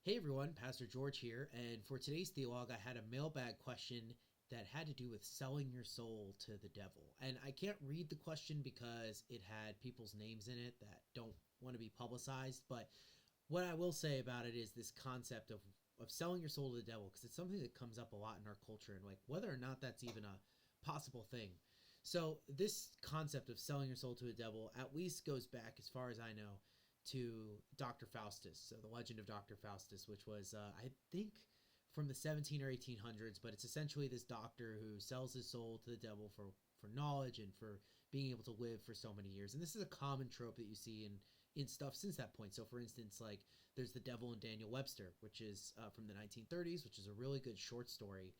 Hey everyone, Pastor George here, and for today's Theolog, I had a mailbag question that had to do with selling your soul to the devil. And I can't read the question because it had people's names in it that don't want to be publicized, but what I will say about it is this concept of selling your soul to the devil, because it's something that comes up a lot in our culture, and like whether or not that's even a possible thing. So this concept of selling your soul to the devil at least goes back, as far as I know, to Dr. Faustus, so the legend of Dr. Faustus, which was, I think, from the 17 or 1800s, but it's essentially this doctor who sells his soul to the devil for knowledge and for being able to live for so many years. And this is a common trope that you see in stuff since that point. So, for instance, like there's The Devil and Daniel Webster, which is from the 1930s, which is a really good short story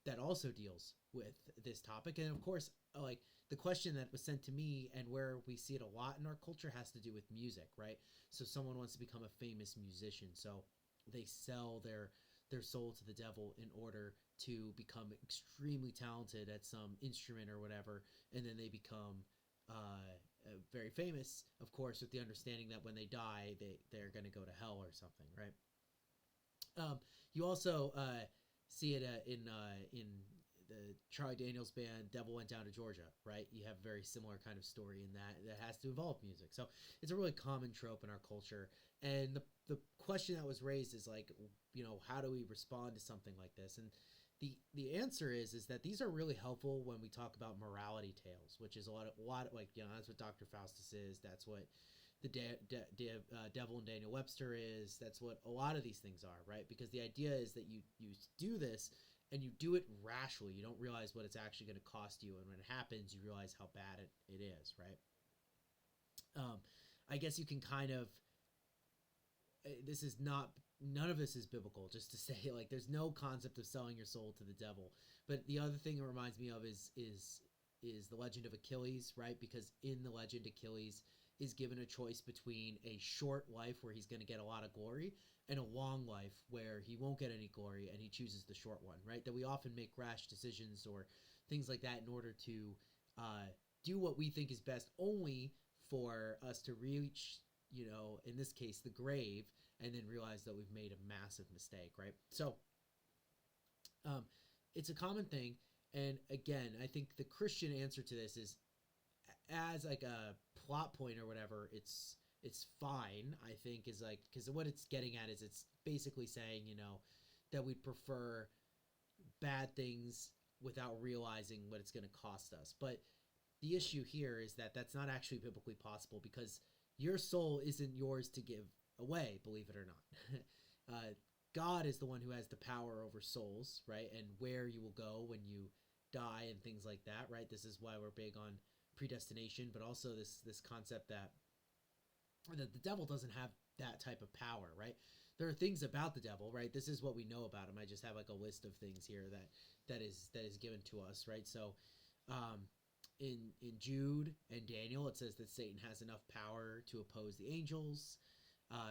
that also deals with this topic. And of course, like the question that was sent to me and where we see it a lot in our culture has to do with music, right? So someone wants to become a famous musician, so they sell their soul to the devil in order to become extremely talented at some instrument or whatever, and then they become very famous, of course, with the understanding that when they die, they're going to go to hell or something, right? You also see it in the Charlie Daniels band "Devil Went Down to Georgia," right? You have a very similar kind of story in that has to involve music. So it's a really common trope in our culture. And the question that was raised is like, how do we respond to something like this? And the answer is that these are really helpful when we talk about morality tales, which is a lot of like that's what Dr. Faustus is. That's what the Devil and Daniel Webster is. That's what a lot of these things are, right? Because the idea is that you do this and you do it rashly. You don't realize what it's actually going to cost you, and when it happens, you realize how bad it is, right? Um, I guess you can kind of this is not none of this is biblical, just to say, like, there's no concept of selling your soul to the devil. But the other thing it reminds me of is the legend of Achilles, right? Because in the legend, Achilles is given a choice between a short life where he's going to get a lot of glory and a long life where he won't get any glory, and he chooses the short one, right? That we often make rash decisions or things like that in order to do what we think is best, only for us to reach, in this case, the grave, and then realize that we've made a massive mistake, right? So um, it's a common thing. And again, I think the Christian answer to this is, as like a plot point or whatever, it's fine. I think is like, because what it's getting at is it's basically saying, that we'd prefer bad things without realizing what it's going to cost us. But the issue here is that that's not actually biblically possible, because your soul isn't yours to give away, believe it or not. uh, God is the one who has the power over souls, right? And where you will go when you die and things like that, right? This is why we're big on predestination, but also this concept that the devil doesn't have that type of power, right? There are things about the devil, right? This is what we know about him. I just have like a list of things here that is given to us, right? So um, in Jude and Daniel, it says that Satan has enough power to oppose the angels.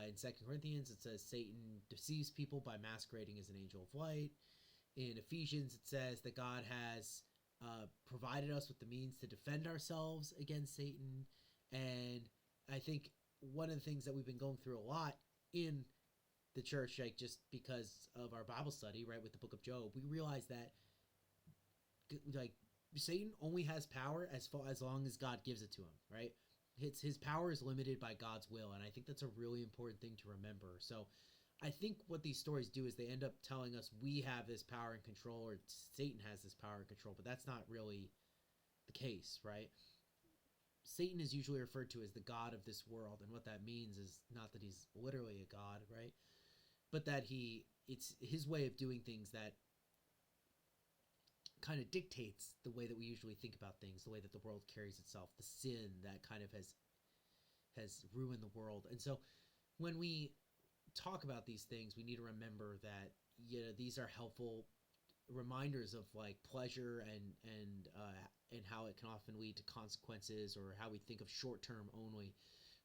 In Second Corinthians, it says Satan deceives people by masquerading as an angel of light. In Ephesians, it says that God has provided us with the means to defend ourselves against Satan. And I think one of the things that we've been going through a lot in the church, like just because of our Bible study, right, with the book of Job, we realize that like Satan only has power as long as God gives it to him, right? His power is limited by God's will, and I think that's a really important thing to remember. So I think what these stories do is they end up telling us we have this power and control, or Satan has this power and control, but that's not really the case, right? Satan is usually referred to as the god of this world, and what that means is not that he's literally a god, right? But that it's his way of doing things that kind of dictates the way that we usually think about things, the way that the world carries itself, the sin that kind of has ruined the world. And so when we talk about these things, we need to remember that these are helpful reminders of like pleasure and how it can often lead to consequences, or how we think of short term only,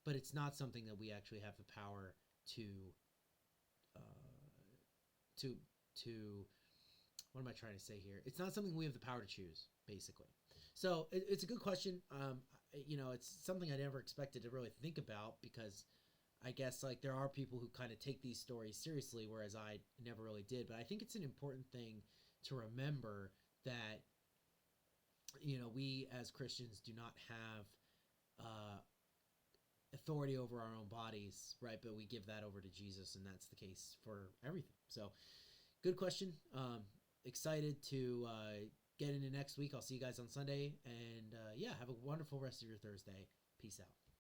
but it's not something that we actually have the power to to what am I trying to say here? It's not something we have the power to choose, basically. So it's a good question. It's something I never expected to really think about, because I guess like there are people who kind of take these stories seriously, whereas I never really did. But I think it's an important thing to remember that we as Christians do not have uh, authority over our own bodies, right? But we give that over to Jesus, and that's the case for everything. So, good question. Excited to get into next week. I'll see you guys on Sunday, and yeah, have a wonderful rest of your Thursday. Peace out.